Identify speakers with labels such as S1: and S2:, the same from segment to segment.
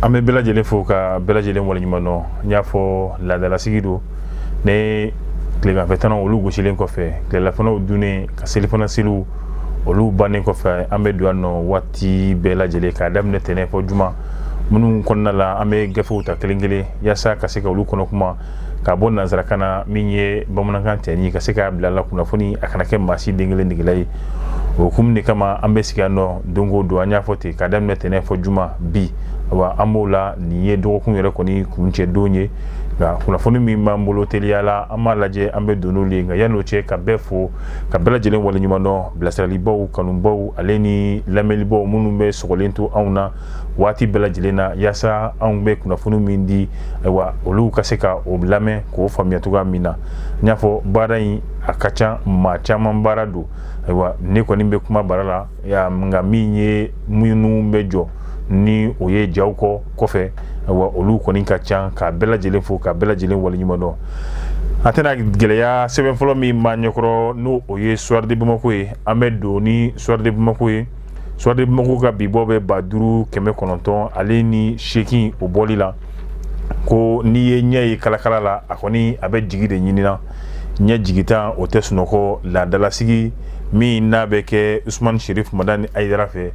S1: An bɛ bɛɛ lajɛlen fo ka bɛɛ lajɛlen waleɲuman dɔn. N y'a fɔ laadalasigi don ne tileganfɛtanaw olu gosilen kɔfɛ tilelafanaw dunnen ka selifana seliw olu bannen kɔfɛ an bɛ don yan nɔ waati bɛɛ lajɛlen k'a daminɛ tɛnɛ fɔ juma minnu kɔnɔna la an bɛ gafew ta kelen kelen yaasa ka se ka olu kɔnɔ kuma ka bɔ nanzarakan na min ye bamanankan tɛni ka se k'a bila la kunnafoni a kana kɛ maa si den kelen degela ye. O hukumu de kama an bɛ sigi yan nɔ don o don an y'a fɔ ten k'a daminɛ tɛnɛ fɔ juma bi wa an b'o la nin ye dɔgɔkun yɛrɛ kɔni kuncɛ don ye nka kunnafoni min b'an bolo teliya la an b'a lajɛ an bɛ don n'olu ye nka yan'o cɛ ka bɛɛ fo ka bɛɛ lajɛlen waleɲuman dɔn bilasiralibaw kanubaw ale ni lamɛnlibaw minnu bɛ sɔgɔlen to anw na waati bɛɛ lajɛlen na yaasa anw bɛ kunnafoni min di ayiwa olu ka se ka o lamɛn k'o faamuya cogoya min na n y'a fɔ baara in a ka ca maa caman baara don ayiwa ne kɔni bɛ kuma bara la nka min ye minnu bɛ jɔ ni o ye jaw kɔ kɔfɛ ayiwa olu kɔni ka ca ka bɛɛ lajɛlen fo ka bɛɛ lajɛlen waleɲuman dɔn. A tɛna gɛlɛya sɛbɛn fɔlɔ min b'a ɲɛkɔrɔ n'o o ye Soir de Bamako ye an bɛ don ni Soir de Bamako ye. Soir de Bamako ka bibɔ bɛ 5900 ale ni 8 o bɔli la ko n'i ye ɲɛ ye kalakala la a kɔni a bɛ jigi de ɲinina ɲɛ jigita o tɛ sunɔgɔ laadalasigi min n'a bɛ kɛ Usmani Sherif Madani Ayidara fɛ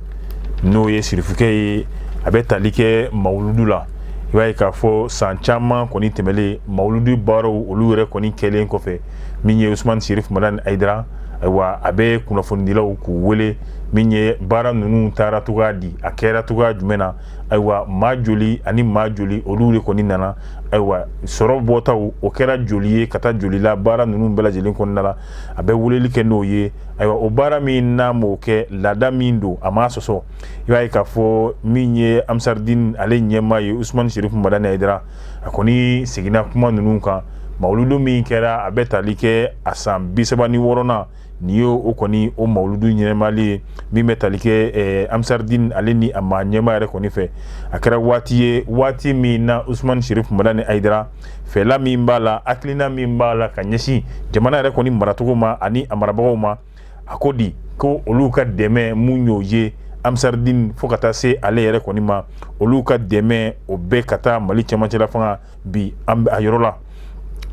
S1: n'o ye sirifukɛ ye a bɛ tali kɛ mawuludu la i b'a ye k'a fɔ san caman kɔni tɛmɛlen mawuludu baaraw olu yɛrɛ kɔni kɛlen kɔfɛ min ye Usmani Sherif Madani Ayidara ayiwa a bɛ kunnafonidilaw k'u wele min ye baara ninnu taara cogoya di a kɛra cogoya jumɛn na ayiwa maa joli ani maa joli olu de kɔni nana ayiwa sɔrɔ bɔtaw o kɛra joli ye ka taa joli la baara ninnu bɛɛ lajɛlen kɔnɔna la a bɛ weleli kɛ n'o ye ayiwa o baara min n'a m'o kɛ laada min don a m'a sɔsɔ i b'a ye k'a fɔ min ye Amsaridine ale ɲɛmaa ye Usmani Sherif Madani Ayidara a kɔni seginna kuma ninnu kan mawuludu min kɛra a bɛ tali kɛ a san 36nan nin ye o kɔni o mawuludu ɲɛnɛmali ye min bɛ tali kɛ Amsaridine ale ni a maa ɲɛmaa yɛrɛ kɔni fɛ a kɛra waati ye waati min na Usmani Sherif Madani Ayidara fɛla min b'a la hakilina min b'a la ka ɲɛsin jamana yɛrɛ kɔni maracogo ma ani a marabagaw ma a ko di ko olu ka dɛmɛ mun y'o ye Amsaridine fo ka taa se ale yɛrɛ kɔni ma olu ka dɛmɛ o bɛɛ ka taa Mali cɛmancɛla fanga bi a yɔrɔ la.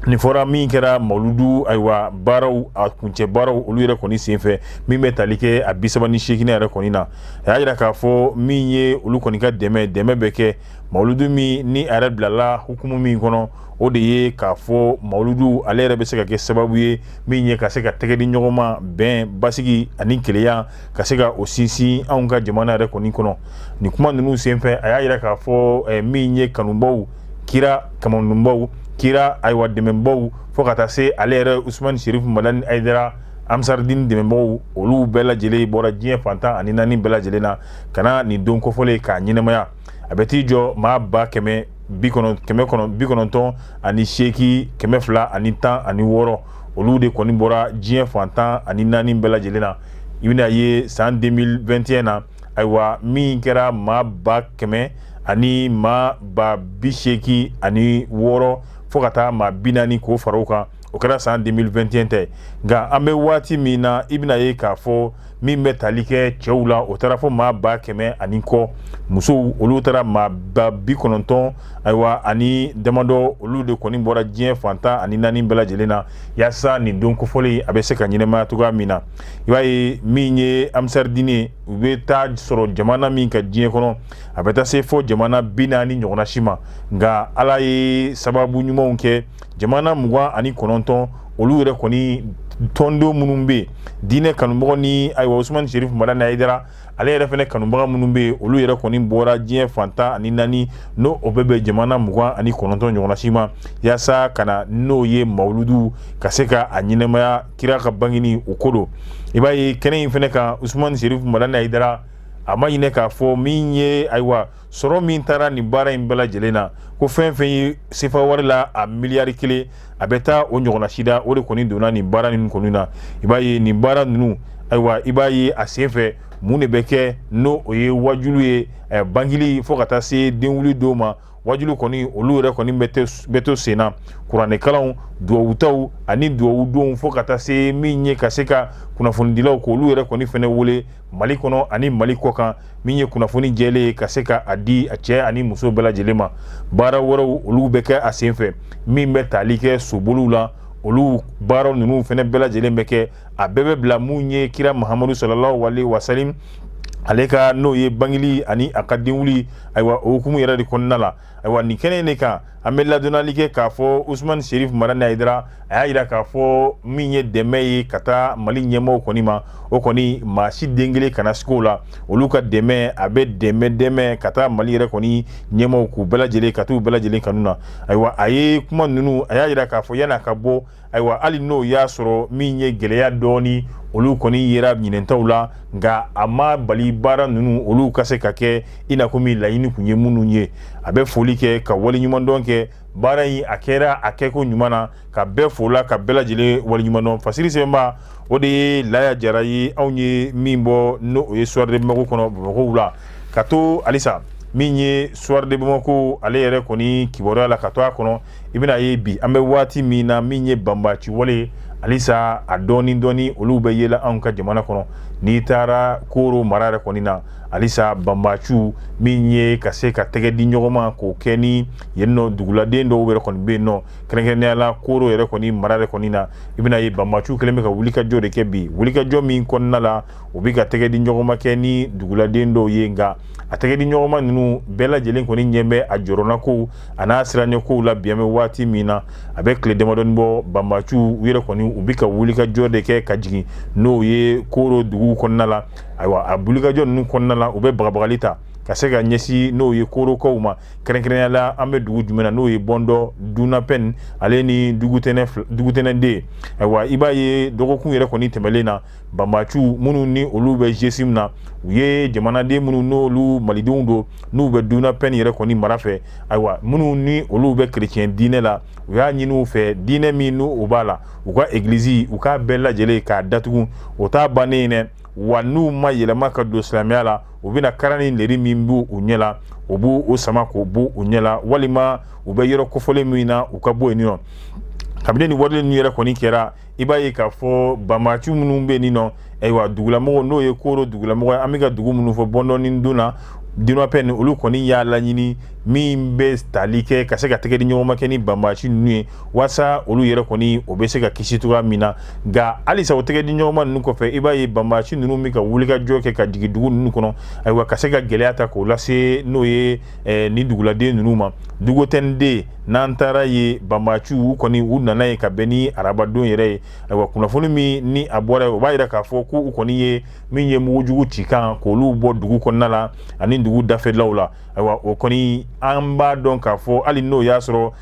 S1: Nin fɔra min kɛra mawuludu ayiwa baaraw a kuncɛ baaraw olu yɛrɛ kɔni senfɛ min bɛ tali kɛ a 38 yɛrɛ kɔni na a y'a jira k'a fɔ min ye olu kɔni ka dɛmɛ bɛ kɛ mawuludu min ni a yɛrɛ bilala hukumu min kɔnɔ o de ye k'a fɔ mawuludu ale yɛrɛ bɛ se ka kɛ sababu ye min ye ka se ka tɛgɛ di ɲɔgɔn ma bɛn basigi ani keleya ka se ka o sinsin anw ka jamana yɛrɛ kɔni kɔnɔ nin kuma ninnu senfɛ a y'a jira k'a fɔ min ye kanubaw kira kamanubaw kira ayiwa dɛmɛbaw fo ka taa se ale yɛrɛ Usmani Sherif Madani Ayidara Amsaridine dɛmɛbaw olu bɛɛ lajɛlen bɔra diɲɛ fantan ani naani bɛɛ lajɛlen na ka na nin don kofɔlen k'a ɲɛnɛmaya a bɛ t'i jɔ maa 998 ani 8 210 ani 6 olu de kɔni bɔra diɲɛ fantan ani naani bɛɛ lajɛlen na i bɛna ye san 2021 na ayiwa min kɛra maa 100,000 ani maa 80,000 ani 6 fo ka taa maa 40 k'o fara o kan o kɛra san 2021 tɛ nka an bɛ waati min na i bɛna ye k'a fɔ min bɛ tali kɛ cɛw la o taara fɔ maa 100,000 ani kɔ musow olu taara maa 90 ayiwa ani damadɔ olu de kɔni bɔra diɲɛ fantan ani naani bɛɛ lajɛlen na yaasa nin don kofɔlen a bɛ se ka ɲɛnɛmaya cogoya min na i b'a ye min ye Amsaridine u bɛ taa sɔrɔ jamana min ka diɲɛ kɔnɔ a bɛ taa se fɔ jamana 40 ɲɔgɔnna si ma nka ala ye sababu ɲumanw kɛ jamana 29 olu yɛrɛ kɔni tɔnden minnu bɛ yen diinɛ kanubagaw ni ayiwa Usmani Sherif Madani Ayidara ale yɛrɛ fɛnɛ kanubaga minnu bɛ yen olu yɛrɛ kɔni bɔra diɲɛ fantan ani naani n'o o bɛɛ bɛ jamana 29 ɲɔgɔnna si ma yaasa ka na n'o ye mawuludu ka se ka a ɲɛnɛmaya kira ka bangeni o ko don i b'a ye kɛnɛ in fɛnɛ kan Usmani Sherif Madani Ayidara a ma ɲinɛ k'a fɔ min ye ayiwa sɔrɔ min taara nin baara in bɛɛ lajɛlen na ko fɛn fɛn ye sefa wari la a miliyari 1 a bɛ taa o ɲɔgɔnna sida o de kɔni donna nin baara ninnu kɔni na i b'a ye nin baara ninnu ayiwa i b'a ye a senfɛ mun de bɛ kɛ n'o o ye wajulu ye bangili fo ka taa se denwuli dɔw ma wajulu kɔni olu yɛrɛ kɔni bɛ to senna kuranɛ kalanw duwawutaw ani duwawu donw fo ka taa se min ye ka se ka kunnafonidilaw k'olu yɛrɛ kɔni fɛnɛ wele Mali kɔnɔ ani Mali kɔkan min ye kunnafoni jɛlen ka se ka a di a cɛ ani muso bɛɛ lajɛlen ma baara wɛrɛw olu bɛ kɛ a senfɛ min bɛ tali kɛ soboliw la olu baaraw ninnu fɛnɛ bɛɛ lajɛlen bɛ kɛ a bɛɛ bɛ bila mun ye kira Mahamadu sallallahu alaihi wasallam ale ka n'o ye bangili ani a ka denwuli ayiwa o hukumu yɛrɛ de kɔnɔna la ayiwa nin kɛnɛ de kan an bɛ ladonnali kɛ k'a fɔ Usmani Serif Marani Hayidara a y'a jira k'a fɔ min ye dɛmɛ ye ka taa Mali ɲɛmɔgɔw kɔni ma o kɔni maa si den kelen kana sigi o la olu ka dɛmɛ a bɛ dɛmɛ ka taa Mali yɛrɛ kɔni ɲɛmɔgɔw k'u bɛɛ lajɛlen ka t'u bɛɛ lajɛlen kanu na ayiwa a ye kuma ninnu a y'a jira k'a fɔ yan'a ka bɔ ayiwa hali n'o y'a sɔrɔ min ye gɛlɛya dɔɔni olu kɔni yera ɲinɛntaw la nka a ma bali baara ninnu olu ka se ka kɛ i n'a komi laɲini kun ye minnu ye a bɛ foli kɛ ka waleɲumandɔn kɛ baara in a kɛra a kɛko ɲuman na ka bɛɛ fola ka bɛɛ lajɛlen waleɲumandɔn Fasiri Sɛbɛnba o de ye Laya Jara ye anw ye min bɔ n'o ye Soir de Bamako kɔnɔ Bamako la ka to halisa min ye Soir de Bamako ale yɛrɛ kɔni kibaruya la ka to a kɔnɔ i bɛna ye bi an bɛ waati min na min ye banbaci wale halisa a dɔɔni olu bɛ yela anw ka jamana kɔnɔ n'i taara Koro mara yɛrɛ kɔni na halisa banbaciw min ye ka se ka tɛgɛ di ɲɔgɔn ma k'o kɛ ni yen nɔ duguladen dɔw yɛrɛ kɔni bɛ yen nɔ kɛrɛnkɛrɛnnenya la Koro yɛrɛ kɔni mara yɛrɛ kɔni na i bɛna ye banbaciw kɛlen bɛ ka wulikajɔ de kɛ bi wulikajɔ min kɔnɔna la u bɛ ka tɛgɛ di ɲɔgɔn ma kɛ ni duguladen dɔw ye nka a tɛgɛ di ɲɔgɔn ma ninnu bɛɛ lajɛlen kɔni ɲɛ bɛ a jɔrɔna kow a n'a siranɲɛkow la bi an bɛ waati min na a bɛ tile damadɔni bɔ banbaciw u yɛrɛ kɔni u bɛ ka wulikajɔ de kɛ ka jigin n'o ye Koro dugu kɔnɔna la ayiwa a wulikajɔ ninnu kɔnɔna la u bɛ bagabagali ta ka se ka ɲɛsin n'o ye Korokaw ma kɛrɛnkɛrɛnnenya la an bɛ dugu jumɛn na n'o ye Bɔndɔ Dunapɛn ale ni Dugutɛnɛden ayiwa i b'a ye dɔgɔkun yɛrɛ kɔni tɛmɛlen na banbaciw minnu ni olu bɛ GSM na u ye jamanaden minnu n'olu malidenw don n'u bɛ Dunapɛn yɛrɛ kɔni mara fɛ ayiwa minnu ni olu bɛ chrétien diinɛ la u y'a ɲini u fɛ diinɛ min n'o b'a la u ka église u k'a bɛɛ lajɛlen k'a datugu o t'a bannen dɛ wa n'u ma yɛlɛma ka don silamɛya la u bɛna karan ni leri min b'u ɲɛ la u b'u o sama k'o b'u ɲɛ la walima u bɛ yɔrɔ kofɔlen min na u ka bɔ yen nɔ kabini ni wari ninnu yɛrɛ kɔni kɛra i b'a ye k'a fɔ banbaciw minnu bɛ yen nɔ ayiwa dugulamɔgɔw n'o ye Koro dugulamɔgɔ ye an bɛ ka dugu minnu fɔ Bɔndɔ ni Dunapɛn olu kɔni y'a laɲini min bɛ tali kɛ ka se ka tɛgɛ di ɲɔgɔn ma kɛ ni banbaci ninnu ye walasa olu yɛrɛ kɔni o bɛ se ka kisi cogoya min na nka halisa o tɛgɛ di ɲɔgɔn ma ninnu kɔfɛ i b'a ye banbaci ninnu bɛ ka wulikajɔ kɛ ka jigin dugu ninnu kɔnɔ ayiwa ka se ka gɛlɛya ta k'o lase n'o ye ni duguladen ninnu ma Dugutɛnɛden n'an taara ye banbaciw kɔni u nana ye ka bɛn ni arabadon yɛrɛ ye ayiwa kunnafoni min ni a bɔra ye o b'a jira k'a fɔ k'u kɔni ye min ye mugujugu ci kan k'olu bɔ dugu kɔnɔna la ani dugu dafɛlaw la ayiwa o kɔni an b'a dɔn k'a fɔ hali n'o y'a sɔrɔ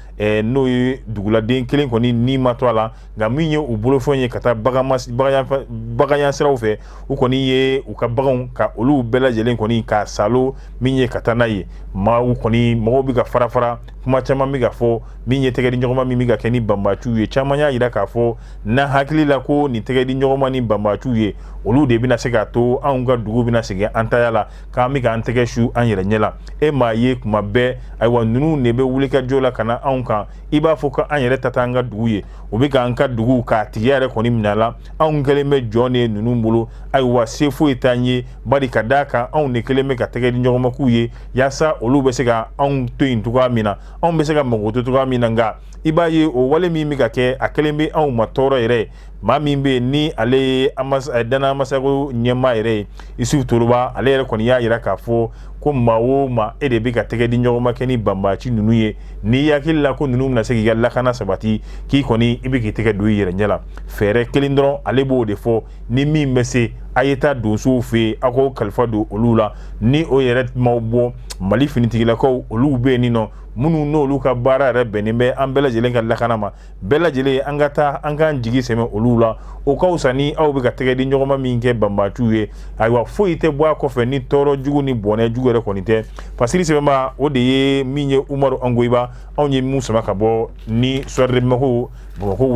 S1: n'o ye duguladen kelen kɔni ni ma to a la nka min ye u bolofɛn ye ka taa baganyan siraw fɛ u kɔni ye u ka baganw ka olu bɛɛ lajɛlen kɔni ka salo min ye ka taa n'a ye mɔgɔw bɛ ka fara kuma caman bɛ ka fɔ min ye tɛgɛ di ɲɔgɔnma min bɛ ka kɛ ni banbaciw ye caman y'a jira k'a fɔ na hakili la ko nin tɛgɛ di ɲɔgɔnma ni banbaciw ye olu de bɛna se k'a to anw ka dugu bɛna segin an taya la k'an bɛ k'an tɛgɛ su an yɛrɛ ɲɛ la e m'a ye kuma bɛɛ ayiwa ninnu de bɛ wulikajɔ la ka na anw kan i b'a fɔ ko an yɛrɛ ta t'an ka dugu ye u bɛ k'an ka dugu k'a tigiya yɛrɛ kɔni minɛ la anw kɛlen bɛ jɔn de ninnu bolo ayiwa se foyi t'an ye bari ka d'a kan anw de kelen bɛ ka tɛgɛ di ɲɔgɔn ma k'u ye yaasa olu bɛ se ka anw to yen cogoya min na anw bɛ se ka mago to cogoya min na nka i b'a ye o wale min bɛ ka kɛ a kelen bɛ anw ma tɔɔrɔ yɛrɛ maa min bɛ yen ni ale ye danaya masago ɲɛmaa yɛrɛ ye Isufu Toroba ale yɛrɛ kɔni y'a jira k'a fɔ ko maa o maa e de bɛ ka tɛgɛ di ɲɔgɔn ma kɛ ni banbaci ninnu ye n'i hakili la ko ninnu bɛna se k'i ka lakana sabati k'i kɔni i bɛ k'i tɛgɛ don i yɛrɛ ɲɛ la fɛɛrɛ kelen dɔrɔn ale b'o de fɔ ni min bɛ se a ye taa donsow fɛ yen aw k'o kalifa don olu la ni o yɛrɛ m'aw bɔ Mali finitigilakaw olu bɛ yen nin nɔ minnu n'olu ka baara yɛrɛ bɛnnen bɛ an bɛɛ lajɛlen ka lakana ma bɛɛ lajɛlen an ka taa an k'an jigi sɛmɛ olu la o ka fisa ni aw bɛ ka tɛgɛ di ɲɔgɔn ma min kɛ banbaciw ye ayiwa foyi tɛ bɔ a kɔfɛ ni tɔɔrɔ jugu ni bɔnɛ jugu yɛrɛ kɔni tɛ Fasiri Sɛbɛnba o de ye min ye Umaru Angoyiba anw ye mun sama ka bɔ ni Soir de Bamako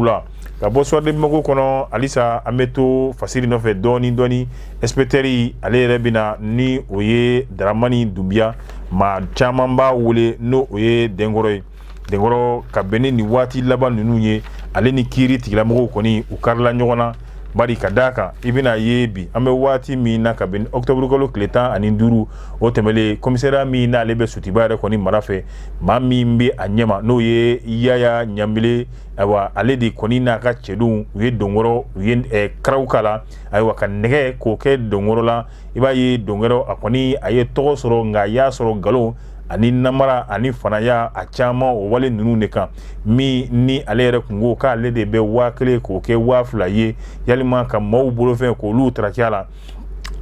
S1: la ka bɔ Soir de Bamako kɔnɔ halisa an bɛ to Fasiri nɔfɛ dɔɔni inspecteur ale yɛrɛ bɛna ni o ye Daramani Dunbiya ma caman b'a wele n'o o ye Denkɔrɔ ye. Denkɔrɔ ka bɛn ni waati laban ninnu ye ale ni kiiri tigilamɔgɔw kɔni u karila ɲɔgɔn na. Bari ka d'a kan i bɛna ye bi an bɛ waati min na ka bɛn octobre kalo tile 15 o tɛmɛlen commissariat min n'ale bɛ Sotiba yɛrɛ kɔni mara fɛ maa min bɛ a ɲɛma n'o ye Yaya Ɲanbele ayiwa ale de kɔni n'a ka cɛdenw u ye Donkɔrɔ u ye karaw k'a la ayiwa ka nɛgɛ k'o kɛ Donkɔrɔ la i b'a ye Donkɔrɔ a kɔni a ye tɔgɔ sɔrɔ nka a y'a sɔrɔ nkalon ani namara ani fanaya a caman o wale ninnu de kan min ni ale yɛrɛ kun ko k'ale de bɛ 1000 k'o kɛ 2000 ye yalima ka maaw bolofɛn k'olu tarakiya la.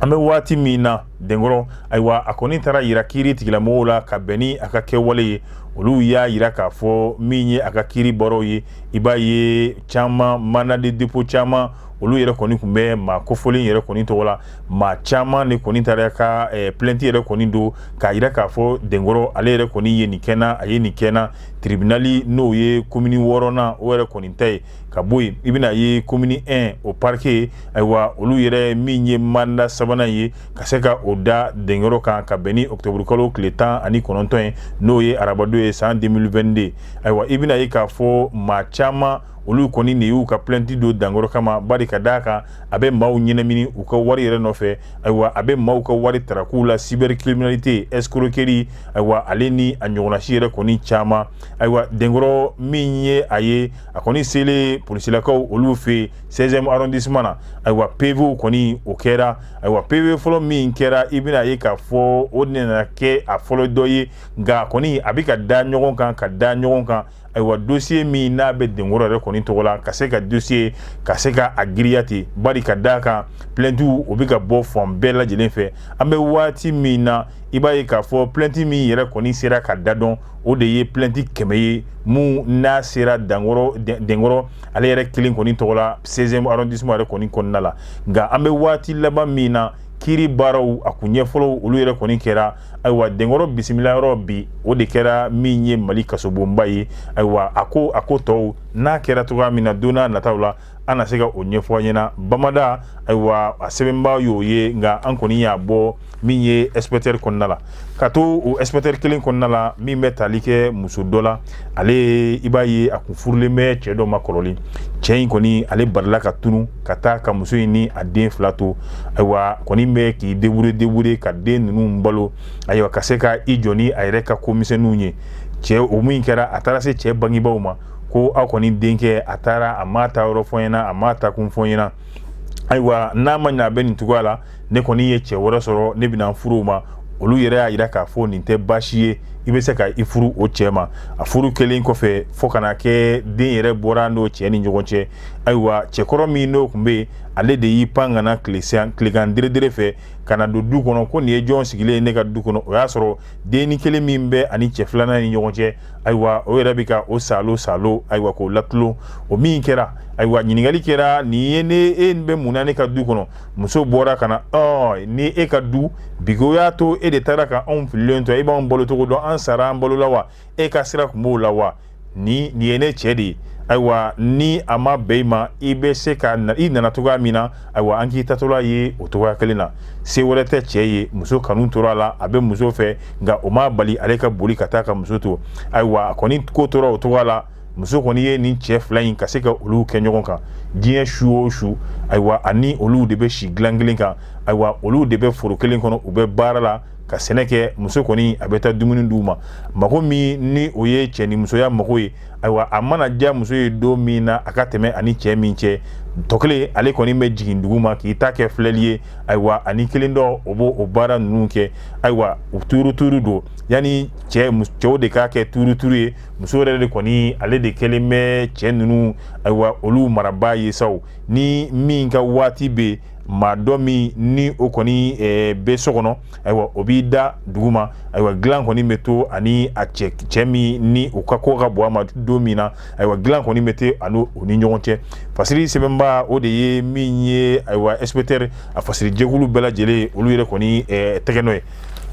S1: An bɛ waati min na Denkɔrɔ ayiwa a kɔni taara yira kiiri tigilamɔgɔw la ka bɛn ni a ka kɛwale ye olu y'a yira k'a fɔ min ye a ka kiiri baaraw ye i b'a ye caman mandat de dépôt caman olu yɛrɛ kɔni kun bɛ maa kofɔlen yɛrɛ kɔni tɔgɔ la maa caman de kɔni taara ka plainte yɛrɛ kɔni don k'a yira k'a fɔ Denkɔrɔ ale yɛrɛ kɔni ye nin kɛna a ye nin kɛna tribunali n'o ye commune 6nan o yɛrɛ kɔni ta ye ka bɔ yen i bɛna ye commune 1 o parquet ayiwa olu yɛrɛ min ye mandat 3nan ye ka se ka o da Denkɔrɔ kan ka bɛn ni octobre kalo tile 19 ye n'o ye arabadon ye san 2022 ayiwa i bɛna ye k'a fɔ maa caman olu kɔni de y'u ka plainte don Denkɔrɔ kama bari ka d'a kan a bɛ maaw ɲɛnamini u ka wari yɛrɛ nɔfɛ ayiwa a bɛ maaw ka wari tarakuw la cybercriminalité escroquerie ayiwa ale ni a ɲɔgɔnnasi yɛrɛ kɔni caman ayiwa Denkɔrɔ min ye a ye a kɔni selen polisilakaw olu fɛ 16e arrondissement na ayiwa PV kɔni o kɛra ayiwa PV fɔlɔ min kɛra i bɛna ye k'a fɔ o nana kɛ a fɔlɔ dɔ ye nka kɔni a bɛ ka da ɲɔgɔn kan ayiwa dossier min n'a bɛ Denkɔrɔ yɛrɛ kɔni tɔgɔ la ka se ka dossier ka se ka a giriya ten bari ka d'a kan plainte o bɛ ka bɔ fan bɛɛ lajɛlen fɛ an bɛ waati min na i b'a ye k'a fɔ plainte min yɛrɛ kɔni sera ka da dɔn o de ye plainte 100 ye mun n'a sera Denkɔrɔ ale yɛrɛ kelen kɔni tɔgɔ la 16e arrondissement yɛrɛ kɔni kɔnɔna la nka an bɛ waati laban min na kiiri baaraw a kun ɲɛfɔlɔ olu yɛrɛ kɔni kɛra ayiwa Denkɔrɔ bisimila yɔrɔ bi o de kɛra min ye Mali kasobonba ye ayiwa a ko tɔw n'a kɛra cogoya min na don n'a nataw la an na se ka o ɲɛfɔ ɲɛna Bamada ayiwa a sɛbɛnba y'o ye nka an kɔni y'a bɔ min ye inspecteur kɔnɔna la ka to o inspecteur kelen kɔnɔna la min bɛ tali kɛ muso dɔ la ale i b'a ye a kun furulen bɛ cɛ dɔ ma kɔrɔlen cɛ in kɔni ale barila ka tunu ka taa ka muso in ni a den 2 to ayiwa kɔni bɛ k'i débrouiller ka den ninnu balo ayiwa ka se ka i jɔ ni a yɛrɛ ka komisɛnninw ye cɛ o min kɛra a taara se cɛ bangebaaw ma ko aw kɔni denkɛ a taara a ma ta yɔrɔ fɔ ɲɛna a ma ta kun fɔ ɲɛna ayiwa n'a ma ɲɛ a bɛ nin cogoya la ne kɔni ye cɛ wɛrɛ sɔrɔ ne bɛna furu ma olu yɛrɛ y'a yira k'a fɔ nin tɛ baasi ye i bɛ se ka i furu o cɛ ma a furu kelen kɔfɛ fo kana kɛ den yɛrɛ bɔra n'o cɛ ni ɲɔgɔn cɛ ayiwa cɛkɔrɔ min n'o kun bɛ yen ale de y'i pan ka na tilegan dere fɛ ka na don du kɔnɔ ko nin ye jɔn sigilen ye ne ka du kɔnɔ o y'a sɔrɔ denni kelen min bɛ ani cɛ filanan ni ɲɔgɔn cɛ ayiwa o yɛrɛ bɛ ka o salo ayiwa k'o latulon o min kɛra ayiwa ɲininkali kɛra nin ye e bɛ mun na ne ka du kɔnɔ muso bɔra ka na ni e ka du bigo y'a to e de taara ka anw fililen to e b'anw balo cogo dɔn an sara an balo la wa e ka sira kun b'o la wa nin ye ne cɛ de ye ayiwa ni a ma bɛn i ma i bɛ se ka i nana cogoya min na ayiwa an k'i tatɔla ye o cogoya kelen na se wɛrɛ tɛ cɛ ye muso kanu tora a la a bɛ muso fɛ nka o ma bali ale ka boli ka taa ka muso to ayiwa a kɔni ko tora o cogoya la muso kɔni ye nin cɛ 2 in ka se ka olu kɛ ɲɔgɔn kan diɲɛ su o su ayiwa ani olu de bɛ si dilan kelen kan ayiwa olu de bɛ foro kelen kɔnɔ u bɛ baara la ka sɛnɛ kɛ muso kɔni a bɛ taa dumuni d'u ma mago min ni o ye cɛ ni musoya mago ye ayiwa a mana diya muso ye don min na a ka tɛmɛ ani cɛ min cɛ tɔ kelen ale kɔni bɛ jigin dugu ma k'i ta kɛ filɛli ye ayiwa ani kelen dɔ o b'o o baara ninnu kɛ ayiwa u tuuru don yanni cɛw de k'a kɛ tuuru ye muso yɛrɛ de kɔni ale de kɛlen bɛ cɛ ninnu ayiwa olu marabaa ye saw ni min ka waati bɛ maa dɔ min ni o kɔni bɛ so kɔnɔ ayiwa o b'i da dugu ma ayiwa dilan kɔni bɛ to ani a cɛ min ni o ka ko ka bɔ a ma don min na ayiwa dilan kɔni bɛ to ani o ni ɲɔgɔn cɛ fasiri sɛbɛnba o de ye min ye ayiwa inspecteur a fasiri jɛkulu bɛɛ lajɛlen olu yɛrɛ kɔni tɛgɛ nɔ ye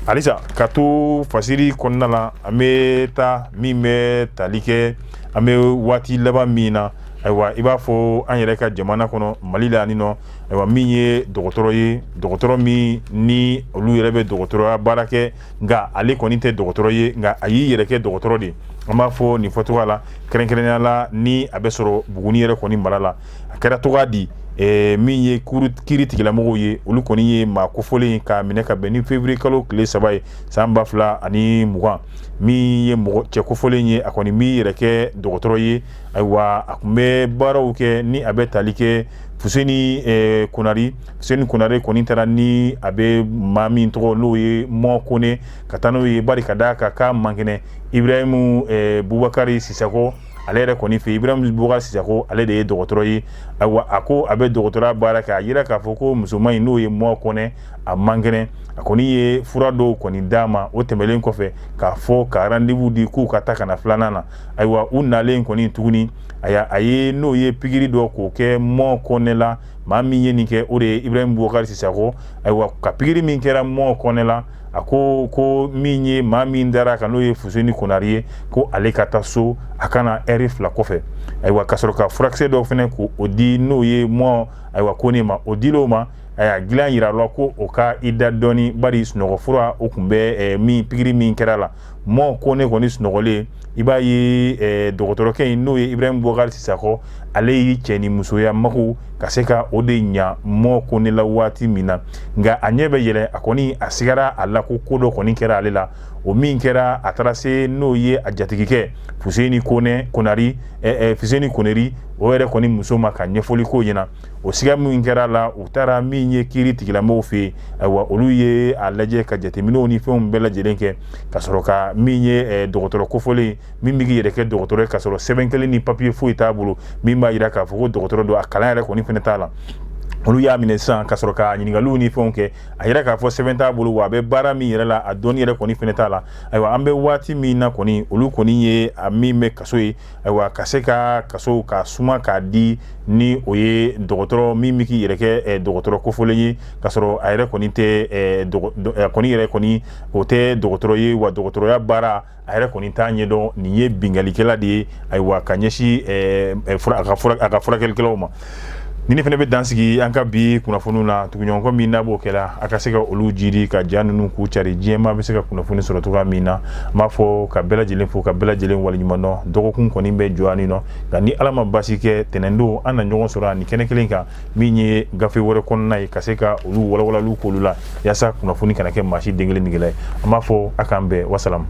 S1: halisa ka to fasiri kɔnɔna la an bɛ taa min bɛ tali kɛ an bɛ waati laban min na ayiwa i b'a fɔ an yɛrɛ ka jamana kɔnɔ Mali la ni nɔ ayiwa min ye dɔgɔtɔrɔ ye dɔgɔtɔrɔ min ni olu yɛrɛ bɛ dɔgɔtɔrɔya baara kɛ nka ale kɔni tɛ dɔgɔtɔrɔ ye nka a y'i yɛrɛ kɛ dɔgɔtɔrɔ de an b'a fɔ nin fɔcogoya la kɛrɛnkɛrɛnnenya la ni a bɛ sɔrɔ Buguni yɛrɛ kɔni mara la a kɛra togoya di min ye kiiri tigilamɔgɔw ye olu kɔni ye maa kofɔlen ka minɛ ka bɛn ni février kalo tile 3 ye san 2020 min ye mɔgɔ cɛ kofɔlen ye a kɔni min yɛrɛ kɛ dɔgɔtɔrɔ ye ayiwa a kun bɛ baaraw kɛ ni a bɛ tali kɛ Fuseni Konare kɔni taara ni a bɛ maa min tɔgɔ n'o ye Mɔ Kone ka taa n'o ye bari ka d'a kan k'a man kɛnɛ Ibrahimu Bubakari Sisako ale yɛrɛ kɔni fɛ Ibrahimu Bubakari Sisako ale de ye dɔgɔtɔrɔ ye ayiwa a ko a bɛ dɔgɔtɔrɔya baara kɛ a yira k'a fɔ ko musoman in n'o ye Mɔ Kone a man kɛnɛ a kɔni ye fura dɔw kɔni d'a ma o tɛmɛlen kɔfɛ k'a fɔ ka rendez-vous di k'u ka taa ka na filanan na ayiwa u nalen kɔni tuguni a ye n'o ye pikiri dɔ k'o kɛ Mɔ Kone la maa min ye nin kɛ o de ye Ibrahimu Bubakari Sisako ayiwa ka pikiri min kɛra Mɔ Kone la a ko min ye maa min dara kan n'o ye Fuseni Konare ye ko ale ka taa so a kana heure 2 kɔfɛ ayiwa ka sɔrɔ ka furakisɛ dɔw fɛnɛ k'o di n'o ye Mɔ ayiwa Kone ma o dil'o ma a y'a dilan yira la ko o ka i da dɔɔni bari sunɔgɔ fura o kun bɛ pikiri min kɛra la Mɔ Kone kɔni sunɔgɔlen i b'a ye dɔgɔtɔrɔkɛ in n'o ye Ibrahimu Bubakari Sisako ale y'i cɛ ni musoya mago ka se ka o de ɲa Mɔ Kone la waati min na nka a ɲɛ bɛ yɛlɛ a kɔni a sigara a la ko dɔ kɔni kɛra ale la o min kɛra a taara se n'o ye a jatigikɛ Fuseni Konare o yɛrɛ kɔni muso ma ka ɲɛfɔli ko ɲɛna o siga min kɛra la u taara min ye kiiri tigilamɔgɔw fɛ yen ayiwa olu ye a lajɛ ka jateminɛw ni fɛnw bɛɛ lajɛlen kɛ ka sɔrɔ ka min ye dɔgɔtɔrɔ kofɔlen min bɛ yɛrɛ kɛ dɔgɔtɔrɔ ye ka sɔrɔ sɛbɛn kelen ni papiye foyi t'a bolo min b'a yira k'a fɔ ko dɔgɔtɔrɔ don a kalan yɛrɛ kɔni fɛnɛ t'a la olu y'a minɛ sisan ka sɔrɔ ka ɲininkaliw ni fɛnw kɛ a yɛrɛ k'a fɔ sɛbɛn t'a bolo wa a bɛ baara min yɛrɛ la a dɔnni yɛrɛ kɔni fɛnɛ t'a la ayiwa an bɛ waati min na kɔni olu kɔni ye a min bɛ kaso ye ayiwa ka se ka kaso ka suma k'a di ni o ye dɔgɔtɔrɔ min bɛ k'i yɛrɛ kɛ dɔgɔtɔrɔ kofɔlen ye ka sɔrɔ a yɛrɛ kɔni tɛ kɔni yɛrɛ kɔni o tɛ dɔgɔtɔrɔ ye wa dɔgɔtɔrɔya baara a yɛrɛ kɔni t'a ɲɛdɔn nin ye bingalikɛla de ye ayiwa ka ɲɛsin a ka furakɛlikɛlaw ma ni fɛnɛ bɛ dansigi an ka bi kunnafoniw la tuguɲɔgɔnkɔ min n'a b'o kɛla a ka se ka olu jiri ka ja ninnu k'u cari diɲɛma bɛ se ka kunnafoni sɔrɔ cogoya min na n b'a fɔ ka bɛɛ lajɛlen fo ka bɛɛ lajɛlen waleɲuman dɔn dɔgɔkun kɔni bɛ jɔ ani nɔ nka ni ala ma basi kɛ tɛnɛndon an na ɲɔgɔn sɔrɔ ani kɛnɛ kelen kan min ye gafe wɛrɛ kɔnɔna ye ka se ka olu walawalaliw k'olu la yaasa kunnafoni kana kɛ maa si den kelen nigɛla ye an b'a fɔ a k'an bɛn wasalamu